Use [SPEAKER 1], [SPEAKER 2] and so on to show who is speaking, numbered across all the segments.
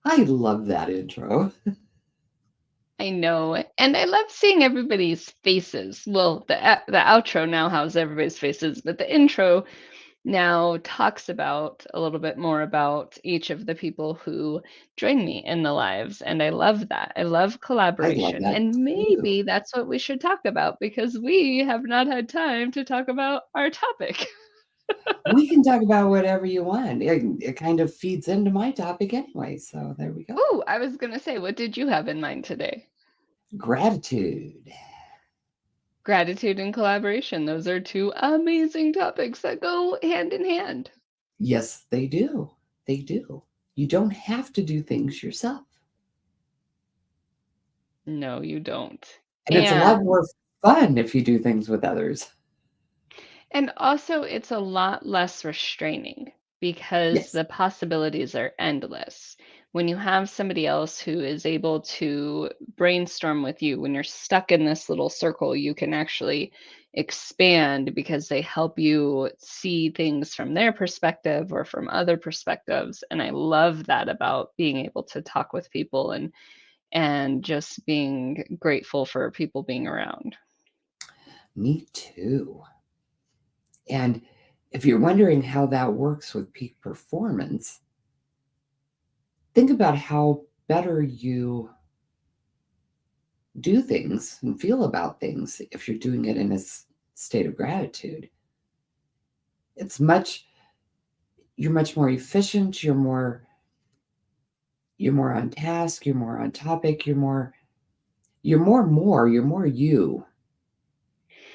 [SPEAKER 1] I love that intro.
[SPEAKER 2] I know, and I love seeing everybody's faces. Well, the outro now has everybody's faces, but the intro now talks about a little bit more about each of the people who join me in the lives, and I love that. I love
[SPEAKER 1] I love
[SPEAKER 2] collaboration,
[SPEAKER 1] that
[SPEAKER 2] and
[SPEAKER 1] too.
[SPEAKER 2] maybe that's what we should talk about because we have not had time to talk about our topic.
[SPEAKER 1] We can talk about whatever you want. It kind of feeds into my topic anyway. So there we go.
[SPEAKER 2] Oh, I was going to say, what did you have in mind today?
[SPEAKER 1] Gratitude.
[SPEAKER 2] Gratitude and collaboration. Those are two amazing topics that go hand in hand.
[SPEAKER 1] Yes, they do. They do. You don't have to do things yourself.
[SPEAKER 2] No, you don't.
[SPEAKER 1] And it's a lot
[SPEAKER 2] And
[SPEAKER 1] more fun if you do things with others.
[SPEAKER 2] and also it's a lot less restraining because
[SPEAKER 1] Yes.
[SPEAKER 2] the possibilities are endless. When you have somebody else who is able to brainstorm with you, when you're stuck in this little circle, you can actually expand because they help you see things from their perspective or from other perspectives. And I love that about being able to talk with people and just being grateful for people being around.
[SPEAKER 1] Me too. And if you're wondering how that works with peak performance, think about how better you do things and feel about things if you're doing it in a state of gratitude. It's much you're much more efficient, you're more on task, you're more on topic, you're more you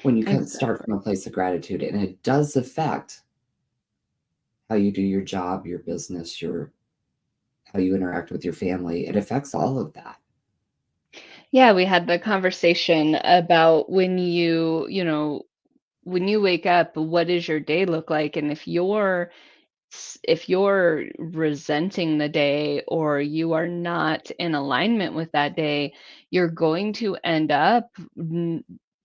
[SPEAKER 1] when you can start from
[SPEAKER 2] Exactly.
[SPEAKER 1] a place of gratitude, and it does affect how you do your job, your business, your how you interact with your family. It affects all of that.
[SPEAKER 2] Yeah, we had the conversation about when you wake up, what does your day look like? And if you're resenting the day or you are not in alignment with that day, you're going to end up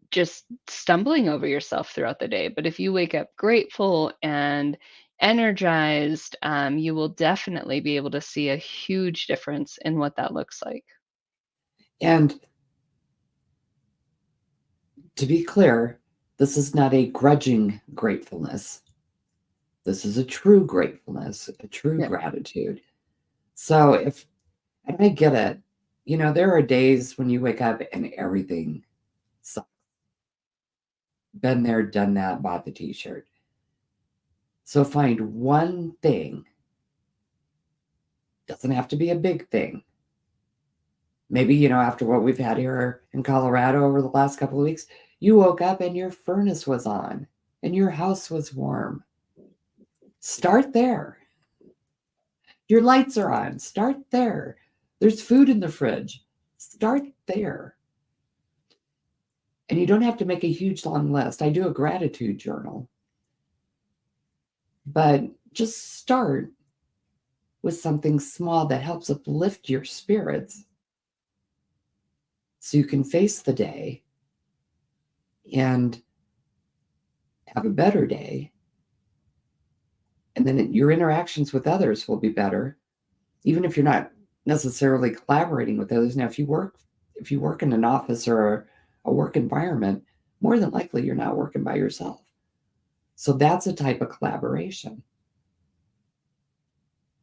[SPEAKER 2] just stumbling over yourself throughout the day. But if you wake up grateful and energized, you will definitely be able to see a huge difference in what that looks like.
[SPEAKER 1] And to be clear, this is not a grudging gratefulness. This is a true gratefulness, a true
[SPEAKER 2] Yeah.
[SPEAKER 1] gratitude. So if and I get it, there are days when you wake up and everything sucks. Been there, done that, bought the t-shirt. So find one thing, doesn't have to be a big thing. Maybe, after what we've had here in Colorado over the last couple of weeks, you woke up and your furnace was on and your house was warm. Start there. Your lights are on. Start there. There's food in the fridge. Start there. And you don't have to make a huge long list. I do a gratitude journal, but just start with something small that helps uplift your spirits so you can face the day and have a better day. And then your interactions with others will be better, even if you're not necessarily collaborating with others. Now, if you work in an office or a work environment, more than likely you're not working by yourself. So that's a type of collaboration,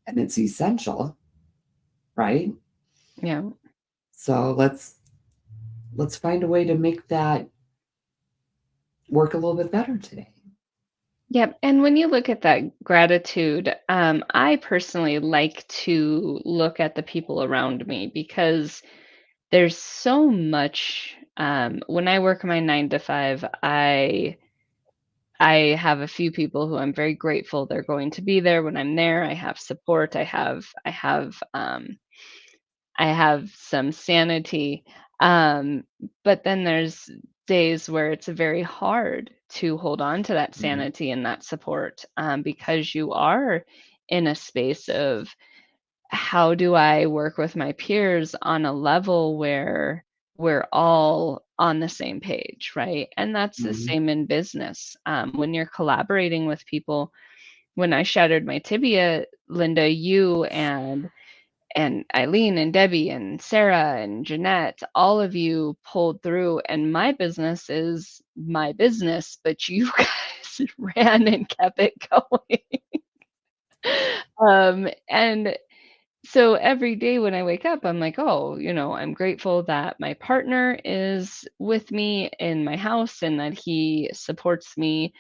[SPEAKER 1] and it's essential, right?
[SPEAKER 2] Yeah.
[SPEAKER 1] So let's find a way to make that work a little bit better today.
[SPEAKER 2] Yep. And when you look at that gratitude, I personally like to look at the people around me because there's so much. When I work my 9 to 5, I have a few people who I'm very grateful they're going to be there when I'm there. I have support. I have some sanity. Um, but then there's days where it's very hard to hold on to that
[SPEAKER 1] Mhm.
[SPEAKER 2] sanity and that support because you are in a space of how do I work with my peers on a level where we're all on the same page, right? And that's the
[SPEAKER 1] Mhm.
[SPEAKER 2] same in business. When you're collaborating with people, when I shattered my tibia, Linda, you and Eileen and Debbie and Sarah and Jeanette, all of you pulled through, and my business is my business, but you guys ran and kept it going. And so every day when I wake up, I'm like, oh, I'm grateful that my partner is with me in my house and that he supports me.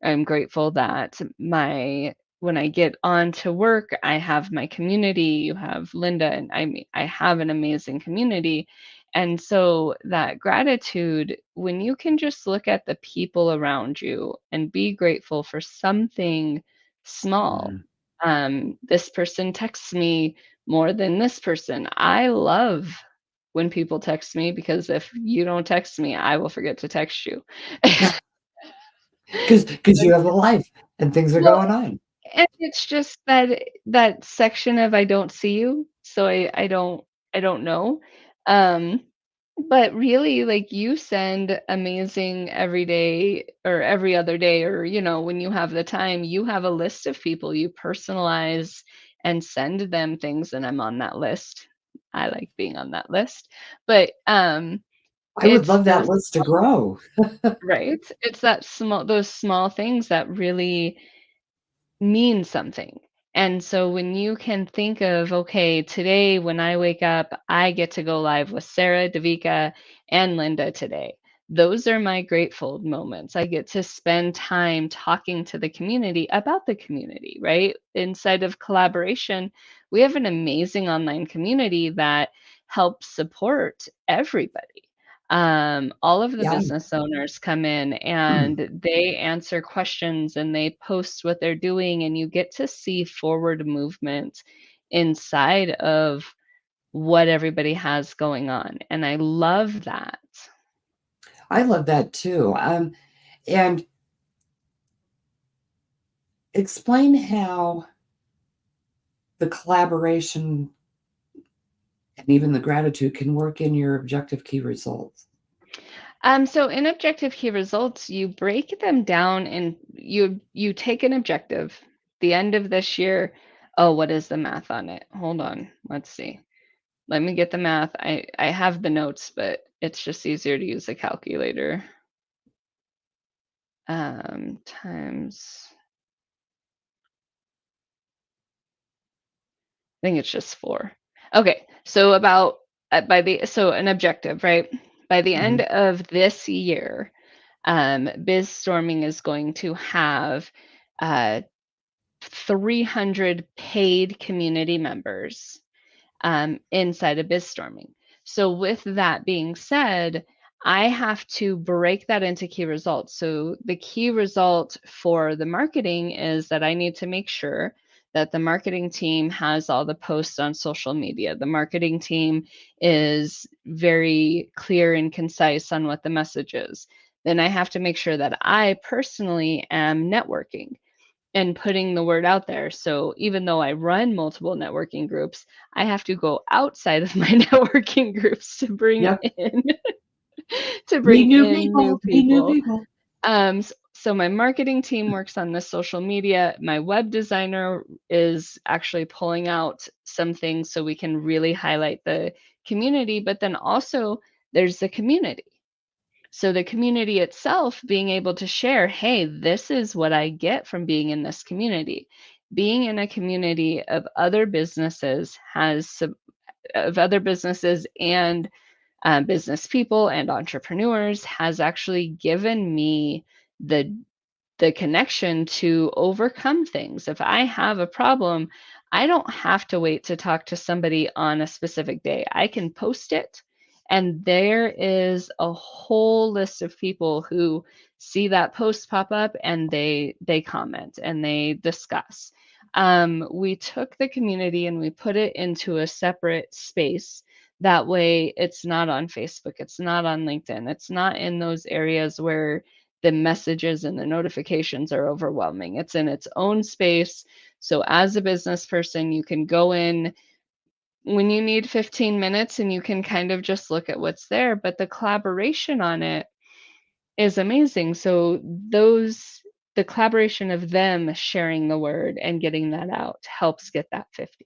[SPEAKER 2] I'm grateful that my when I get on to work, I have my community. You have Linda, and I have an amazing community. And so that gratitude, when you can just look at the people around you and be grateful for something small.
[SPEAKER 1] Mhm.
[SPEAKER 2] This person texts me more than this person. I love when people text me because if you don't text me, I will forget to text you.
[SPEAKER 1] 'Cause you have a life and things are
[SPEAKER 2] Well,
[SPEAKER 1] going on.
[SPEAKER 2] and it's just that section of I don't see you, so I don't know. Um, but really, like, you send amazing every day or every other day or, when you have the time, you have a list of people you personalize and send them things, and I'm on that list. I like being on that list. But,
[SPEAKER 1] I would
[SPEAKER 2] it's
[SPEAKER 1] love that
[SPEAKER 2] those
[SPEAKER 1] list to grow.
[SPEAKER 2] right? It's those small things that really mean something. And so when you can think of, okay, today when I wake up, I get to go live with Sarah, Davika, and Linda today. Those are my grateful moments. I get to spend time talking to the community about the community, right? Inside of collaboration, we have an amazing online community that helps support everybody. All of the
[SPEAKER 1] Yeah.
[SPEAKER 2] business owners come in and they answer questions and they post what they're doing, and you get to see forward movement inside of what everybody has going on. And I love that.
[SPEAKER 1] I love that too. And explain how the collaboration and even the gratitude can work in your objective key results.
[SPEAKER 2] So in objective key results, you break them down and you take an objective. The end of this year, oh, what is the math on it? Hold on. Let's see. Let me get the math. I have the notes, but it's just easier to use a calculator. Times, I think it's just 4. Okay, so about by the so an objective, right? By the end
[SPEAKER 1] Mhm.
[SPEAKER 2] of this year, BizStorming is going to have uh, 300 paid community members inside of BizStorming. So, with that being said, I have to break that into key results. So, the key result for the marketing is that I need to make sure that the marketing team has all the posts on social media. The marketing team is very clear and concise on what the message is. Then I have to make sure that I personally am networking and putting the word out there. So even though I run multiple networking groups, I have to go outside of my networking groups to bring
[SPEAKER 1] Yep.
[SPEAKER 2] in to
[SPEAKER 1] Meet
[SPEAKER 2] bring
[SPEAKER 1] new
[SPEAKER 2] in new
[SPEAKER 1] people, meet new
[SPEAKER 2] people.
[SPEAKER 1] people.
[SPEAKER 2] So my marketing team works on the social media. My web designer is actually pulling out some things so we can really highlight the community, but then also there's the community. So the community itself being able to share, hey, this is what I get from being in this community. Being in a community of other businesses and business people and entrepreneurs has actually given me the the connection to overcome things. If I have a problem, I don't have to wait to talk to somebody on a specific day. I can post it, and there is a whole list of people who see that post pop up and they comment and they discuss. We took the community and we put it into a separate space. That way, it's not on Facebook, it's not on LinkedIn, it's not in those areas where the messages and the notifications are overwhelming. It's in its own space. So as a business person, you can go in when you need 15 minutes and you can kind of just look at what's there, but the collaboration on it is amazing. So the collaboration of them sharing the word and getting that out helps get that 50.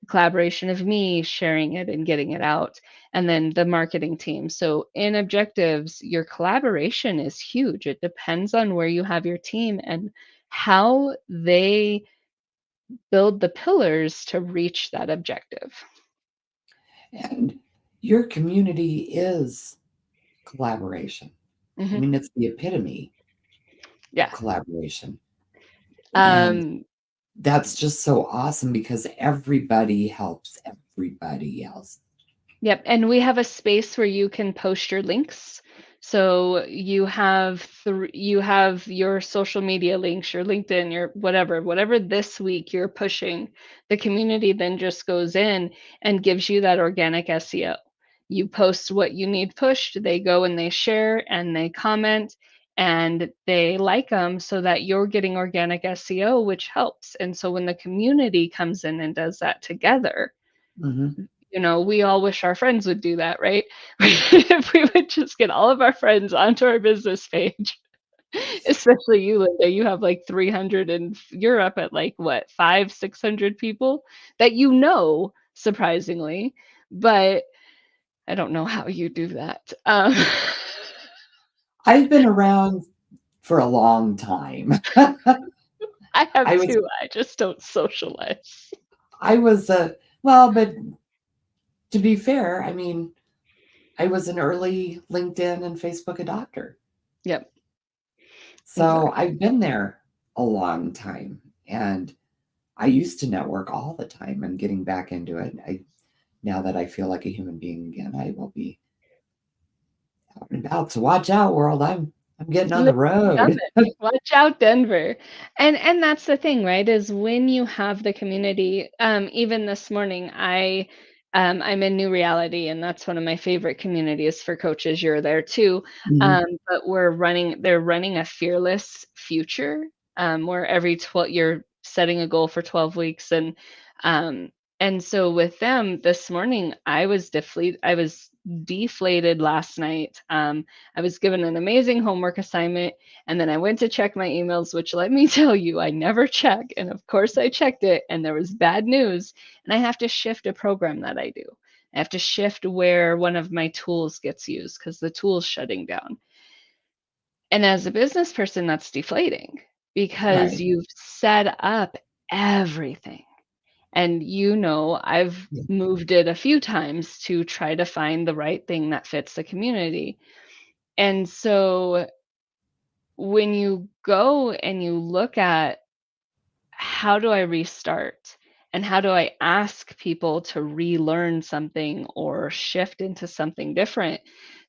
[SPEAKER 2] collaboration of me sharing it and getting it out, and then the marketing team. So in objectives, your collaboration is huge. It depends on where you have your team and how they build the pillars to reach that objective.
[SPEAKER 1] And your community is collaboration. I
[SPEAKER 2] Mhm.
[SPEAKER 1] mean, it's the epitome of
[SPEAKER 2] Yeah.
[SPEAKER 1] collaboration. And
[SPEAKER 2] Um,
[SPEAKER 1] that's just so awesome because everybody helps everybody else.
[SPEAKER 2] Yep, and we have a space where you can post your links. So you have your social media links, your LinkedIn, your whatever this week you're pushing. The community then just goes in and gives you that organic SEO. You post what you need pushed, they go and they share and they comment and they like them so that you're getting organic SEO, which helps. And so when the community comes in and does that together,
[SPEAKER 1] Hmm.
[SPEAKER 2] we all wish our friends would do that, right? If we would just get all of our friends onto our business page, especially you, Linda, you have like 300 and you're up at like what, 5, 600 people that surprisingly, but I don't know how you do that.
[SPEAKER 1] I've been around for a long time.
[SPEAKER 2] I have
[SPEAKER 1] I was,
[SPEAKER 2] too. I just don't socialize.
[SPEAKER 1] I was, well, but to be fair, I mean, I was an early LinkedIn and Facebook adopter.
[SPEAKER 2] Yep,
[SPEAKER 1] So
[SPEAKER 2] exactly.
[SPEAKER 1] I've been there a long time. And I used to network all the time. I'm getting back into it. Now that I feel like a human being again, I will be out and about. So watch out, world. I'm getting on
[SPEAKER 2] Li
[SPEAKER 1] the road.
[SPEAKER 2] Coming. Watch out, Denver. And that's the thing, right, is when you have the community, even this morning, I'm in New Reality, and that's one of my favorite communities for coaches. You're there too.
[SPEAKER 1] Mhm.
[SPEAKER 2] But they're running a fearless future, where every 12 you're setting a goal for 12 weeks um and so with them this morning, I was deflated last night. I was given an amazing homework assignment, and then I went to check my emails, which let me tell you, I never check. And of course, I checked it, and there was bad news. And I have to shift a program that I do. I have to shift where one of my tools gets used because the tool's shutting down. And as a business person, that's deflating because
[SPEAKER 1] Right.
[SPEAKER 2] you've set up everything. And I've
[SPEAKER 1] Yeah.
[SPEAKER 2] moved it a few times to try to find the right thing that fits the community. And so when you go and you look at how do I restart and how do I ask people to relearn something or shift into something different,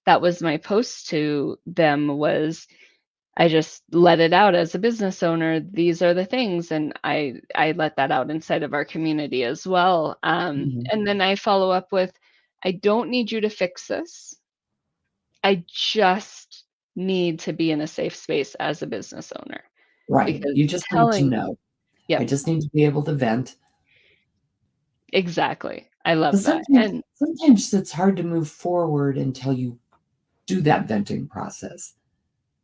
[SPEAKER 2] that was my post to them was I just let it out as a business owner. These are the things, and I let that out inside of our community as well.
[SPEAKER 1] Mhm.
[SPEAKER 2] And then I follow up with, I don't need you to fix this. I just need to be in a safe space as a business owner
[SPEAKER 1] Right.
[SPEAKER 2] because
[SPEAKER 1] You just need to
[SPEAKER 2] telling
[SPEAKER 1] know. I
[SPEAKER 2] Yep,
[SPEAKER 1] just need to be able to vent.
[SPEAKER 2] exactly. I love
[SPEAKER 1] Because
[SPEAKER 2] that.
[SPEAKER 1] sometimes,
[SPEAKER 2] And
[SPEAKER 1] sometimes it's hard to move forward until you do that venting process.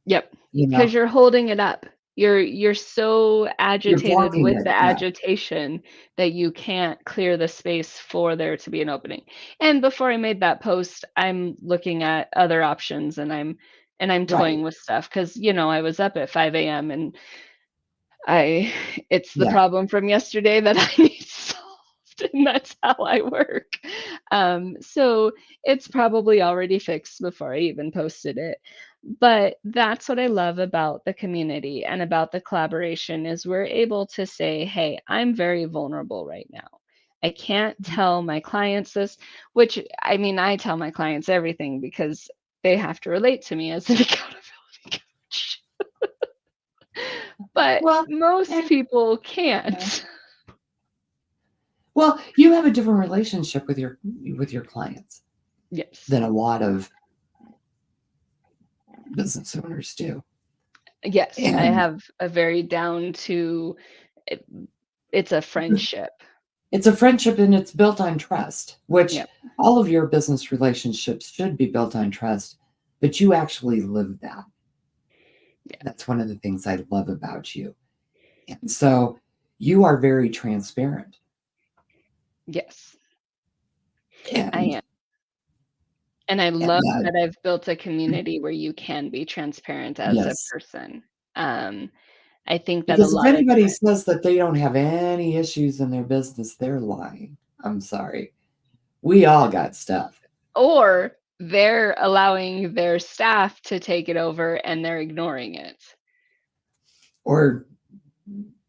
[SPEAKER 2] yep,
[SPEAKER 1] You
[SPEAKER 2] because
[SPEAKER 1] know,
[SPEAKER 2] you're holding it up. You're so
[SPEAKER 1] you're
[SPEAKER 2] agitated
[SPEAKER 1] blocking
[SPEAKER 2] with
[SPEAKER 1] it.
[SPEAKER 2] the
[SPEAKER 1] Yeah.
[SPEAKER 2] agitation that you can't clear the space for there to be an opening. And before I made that post, I'm looking at other options and I'm
[SPEAKER 1] Right.
[SPEAKER 2] toying with stuff because I was up at 5 a.m. and I it's the
[SPEAKER 1] Yeah.
[SPEAKER 2] problem from yesterday that I need solved, and that's how I work. So it's probably already fixed before I even posted it. But that's what I love about the community and about the collaboration is we're able to say, "Hey, I'm very vulnerable right now. I can't tell my clients this," which I mean, I tell my clients everything because they have to relate to me as an accountability coach. But
[SPEAKER 1] Well,
[SPEAKER 2] most
[SPEAKER 1] and
[SPEAKER 2] people
[SPEAKER 1] yeah.
[SPEAKER 2] can't.
[SPEAKER 1] Well, you have a different relationship with your clients
[SPEAKER 2] Yes.
[SPEAKER 1] than a lot of business owners do.
[SPEAKER 2] Yes, I
[SPEAKER 1] And
[SPEAKER 2] have a very down to it it's a friendship.
[SPEAKER 1] it's a friendship and it's built on trust, which
[SPEAKER 2] Yep.
[SPEAKER 1] all of your business relationships should be built on trust, but you actually live that.
[SPEAKER 2] Yeah.
[SPEAKER 1] That's one of the things I love about you. And so you are very transparent.
[SPEAKER 2] Yes, I
[SPEAKER 1] And
[SPEAKER 2] am. And I
[SPEAKER 1] and
[SPEAKER 2] love
[SPEAKER 1] that
[SPEAKER 2] that I've built a community where you can be transparent as a
[SPEAKER 1] yes.
[SPEAKER 2] person. Um, I think that a
[SPEAKER 1] Because if
[SPEAKER 2] lot of
[SPEAKER 1] anybody
[SPEAKER 2] time,
[SPEAKER 1] says that they don't have any issues in their business, they're lying. I'm sorry. We all got stuff.
[SPEAKER 2] or they're allowing their staff to take it over and they're ignoring it.
[SPEAKER 1] Or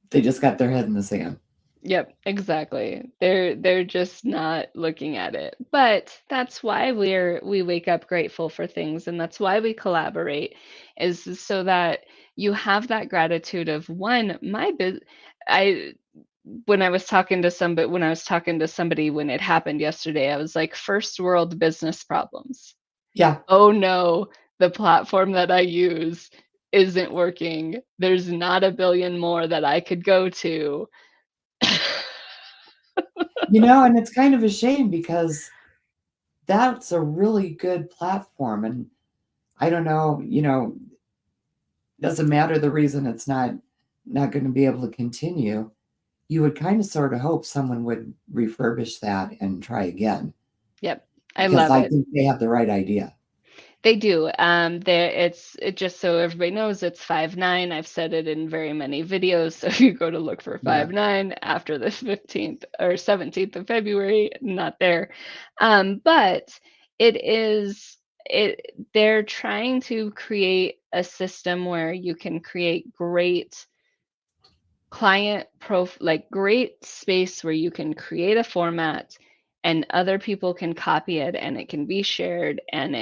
[SPEAKER 1] they just got their head in the sand.
[SPEAKER 2] Yep, exactly. They're just not looking at it. But that's why we wake up grateful for things, and that's why we collaborate, is so that you have that gratitude of one, I when I was talking to somebody when it happened yesterday, I was like, first world business problems.
[SPEAKER 1] Yeah.
[SPEAKER 2] Oh no, the platform that I use isn't working. There's not a billion more that I could go to.
[SPEAKER 1] And it's kind of a shame because that's a really good platform. And I don't know, doesn't matter the reason it's not going to be able to continue. You would kind of sort of hope someone would refurbish that and try again
[SPEAKER 2] Yep, I
[SPEAKER 1] because
[SPEAKER 2] love
[SPEAKER 1] I
[SPEAKER 2] it.
[SPEAKER 1] think they have the right idea.
[SPEAKER 2] They do. It just so everybody knows it's 5'9". I've said it in very many videos. So if you go to look for
[SPEAKER 1] Yeah.
[SPEAKER 2] 5'9" after the 15th or 17th of February, not there. But it is it they're trying to create a system where you can create great space where you can create a format and other people can copy it and it can be shared and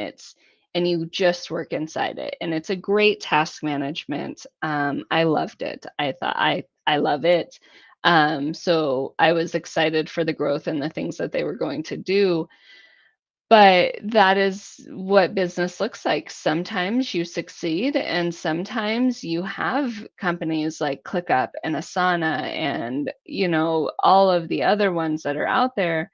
[SPEAKER 2] you just work inside it, and it's a great task management. I loved it. I love it. So I was excited for the growth and the things that they were going to do, but that is what business looks like. Sometimes you succeed, and sometimes you have companies like ClickUp and Asana and, all of the other ones that are out there.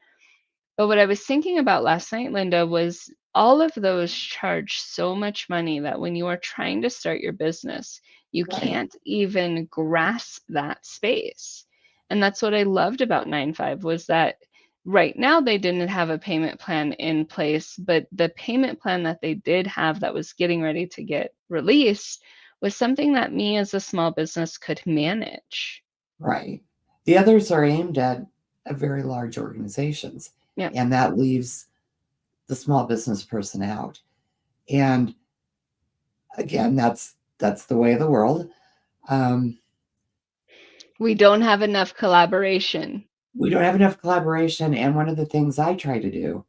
[SPEAKER 2] But what I was thinking about last night, Linda, was all of those charge so much money that when you are trying to start your business, you
[SPEAKER 1] Right.
[SPEAKER 2] can't even grasp that space. And that's what I loved about 9 5 was that right now they didn't have a payment plan in place, but the payment plan that they did have that was getting ready to get released was something that me as a small business could manage.
[SPEAKER 1] Right. The others are aimed at very large organizations,
[SPEAKER 2] Yeah.
[SPEAKER 1] and that leaves the small business person out. And again, that's the way of the world. Um,
[SPEAKER 2] We don't have enough collaboration.
[SPEAKER 1] we don't have enough collaboration, and one of the things I try to do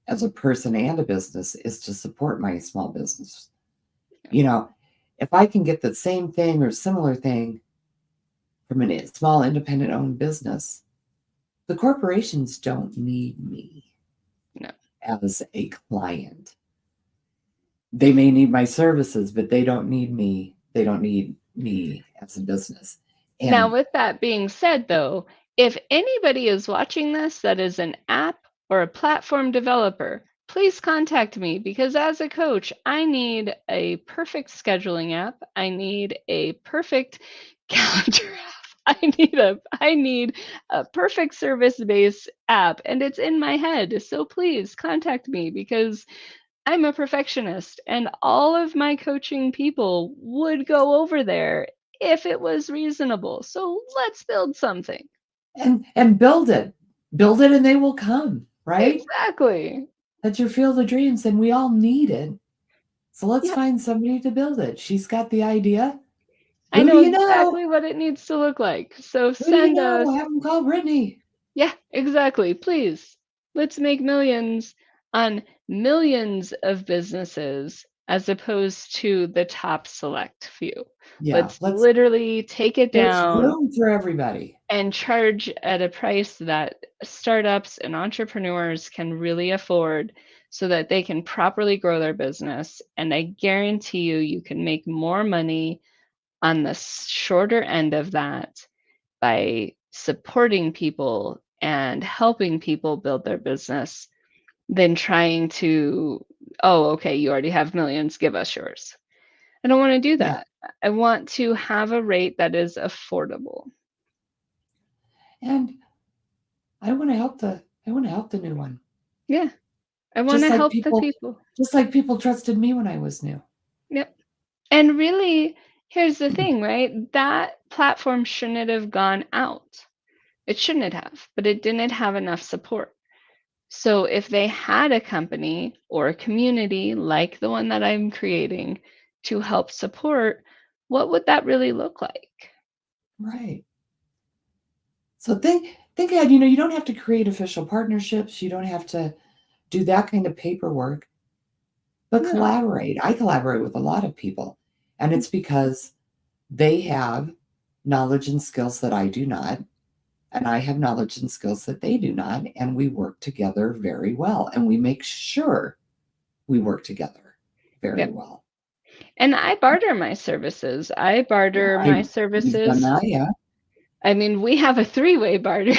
[SPEAKER 1] as a person and a business is to support my small business. You know, if I can get the same thing or similar thing from a small independent owned business, the corporations don't need me
[SPEAKER 2] No.
[SPEAKER 1] as a client. They may need my services, but they don't need me. They don't need me as a business.
[SPEAKER 2] Now,
[SPEAKER 1] And
[SPEAKER 2] with that being said, though, if anybody is watching this that is an app or a platform developer, please contact me because as a coach, I need a perfect scheduling app. I need a perfect calendar app. I need a perfect service-based app and it's in my head. So please contact me because I'm a perfectionist, and all of my coaching people would go over there if it was reasonable. So let's build something.
[SPEAKER 1] and build it. Build it and they will come, right?
[SPEAKER 2] Exactly.
[SPEAKER 1] That's your field of dreams, and we all need it. So let's
[SPEAKER 2] Yeah,
[SPEAKER 1] find somebody to build it. She's got the idea.
[SPEAKER 2] I
[SPEAKER 1] Who do
[SPEAKER 2] know
[SPEAKER 1] you know?
[SPEAKER 2] exactly what it needs to look like. So
[SPEAKER 1] Who do you
[SPEAKER 2] send
[SPEAKER 1] know?
[SPEAKER 2] us.
[SPEAKER 1] Have them call Brittany.
[SPEAKER 2] Yeah, exactly. Please. Let's make millions on millions of businesses as opposed to the top select few.
[SPEAKER 1] Yeah,
[SPEAKER 2] Let's literally take it
[SPEAKER 1] there's
[SPEAKER 2] down
[SPEAKER 1] room for everybody.
[SPEAKER 2] and charge at a price that startups and entrepreneurs can really afford so that they can properly grow their business. And I guarantee you, you can make more money on the shorter end of that by supporting people and helping people build their business than trying to, oh, okay, you already have millions, give us yours. I don't want to do
[SPEAKER 1] Yeah.
[SPEAKER 2] that. I want to have a rate that is affordable.
[SPEAKER 1] And I want to help the new one.
[SPEAKER 2] Yeah. I want
[SPEAKER 1] Just
[SPEAKER 2] to
[SPEAKER 1] like
[SPEAKER 2] help the
[SPEAKER 1] people
[SPEAKER 2] people.
[SPEAKER 1] just like people trusted me when I was new.
[SPEAKER 2] Yep. And really, here's the thing, right? That platform shouldn't have gone out. It shouldn't have, but it didn't have enough support. So if they had a company or a community like the one that I'm creating to help support, what would that really look like?
[SPEAKER 1] Right. So think ahead, you don't have to create official partnerships. You don't have to do that kind of paperwork, but
[SPEAKER 2] No.
[SPEAKER 1] collaborate. I collaborate with a lot of people, and it's because they have knowledge and skills that I do not, and I have knowledge and skills that they do not, and we work together very well, and we make sure we work together very
[SPEAKER 2] Yep.
[SPEAKER 1] well.
[SPEAKER 2] And I barter my services. I
[SPEAKER 1] Yeah,
[SPEAKER 2] barter my
[SPEAKER 1] you've done
[SPEAKER 2] services.
[SPEAKER 1] that, yeah.
[SPEAKER 2] I mean, we have a three-way barter.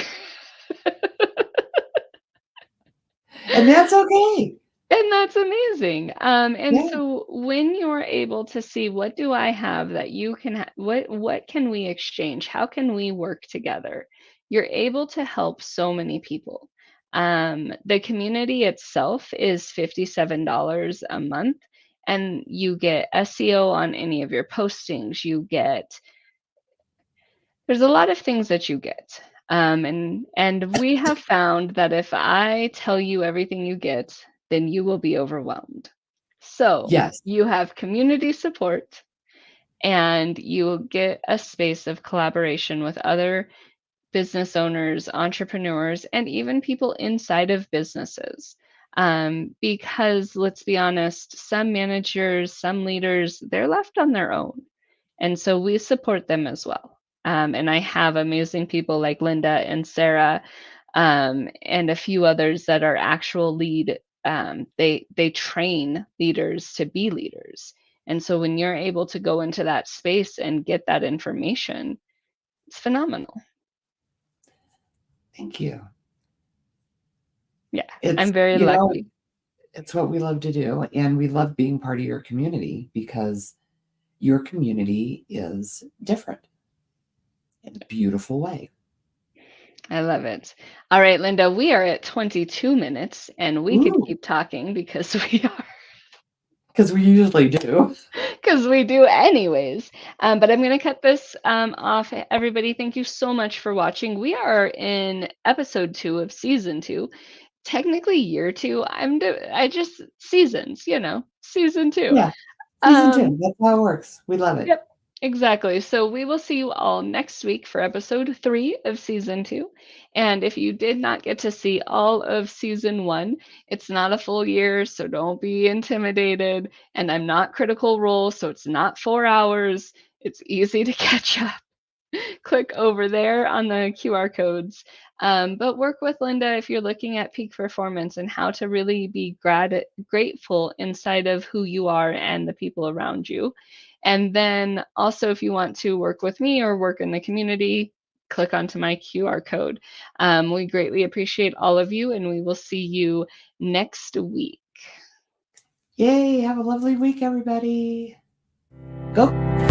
[SPEAKER 1] And that's okay.
[SPEAKER 2] And that's amazing. And
[SPEAKER 1] Yeah.
[SPEAKER 2] so when you're able to see what do I have that you can what can we exchange? How can we work together? You're able to help so many people. The community itself is $57 a month, and you get SEO on any of your postings. There's a lot of things that you get. And we have found that if I tell you everything you get, then you will be overwhelmed. So
[SPEAKER 1] Yes.
[SPEAKER 2] you have community support and you will get a space of collaboration with other business owners, entrepreneurs, and even people inside of businesses. Because let's be honest, some managers, some leaders, they're left on their own. And so we support them as well. And I have amazing people like Linda and Sarah, and a few others that are actual lead. They train leaders to be leaders. And so when you're able to go into that space and get that information, it's phenomenal.
[SPEAKER 1] Thank you.
[SPEAKER 2] Yeah,
[SPEAKER 1] It's,
[SPEAKER 2] I'm very lucky.
[SPEAKER 1] it's what we love to do, and we love being part of your community because your community is different in a beautiful way.
[SPEAKER 2] I love it. All right, Linda, we are at 22 minutes and we could
[SPEAKER 1] Ooh,
[SPEAKER 2] keep talking because we are.
[SPEAKER 1] because we usually do.
[SPEAKER 2] Because we do anyways. But I'm going to cut this off. Everybody, thank you so much for watching. We are in episode 2 of season 2. Technically year 2. I just seasons, season 2.
[SPEAKER 1] Yeah, season
[SPEAKER 2] Um,
[SPEAKER 1] 2. That's how it works. We love it.
[SPEAKER 2] Yep, exactly. So we will see you all next week for episode 3 of season 2. And if you did not get to see all of season 1, it's not a full year, so don't be intimidated. And I'm not Critical Role, so it's not 4 hours. It's easy to catch up. Click over there on the QR codes. But work with Linda if you're looking at peak performance and how to really be grateful inside of who you are and the people around you. And then also, if you want to work with me or work in the community, click onto my QR code. We greatly appreciate all of you, and we will see you next week.
[SPEAKER 1] Yay, have a lovely week, everybody. Go.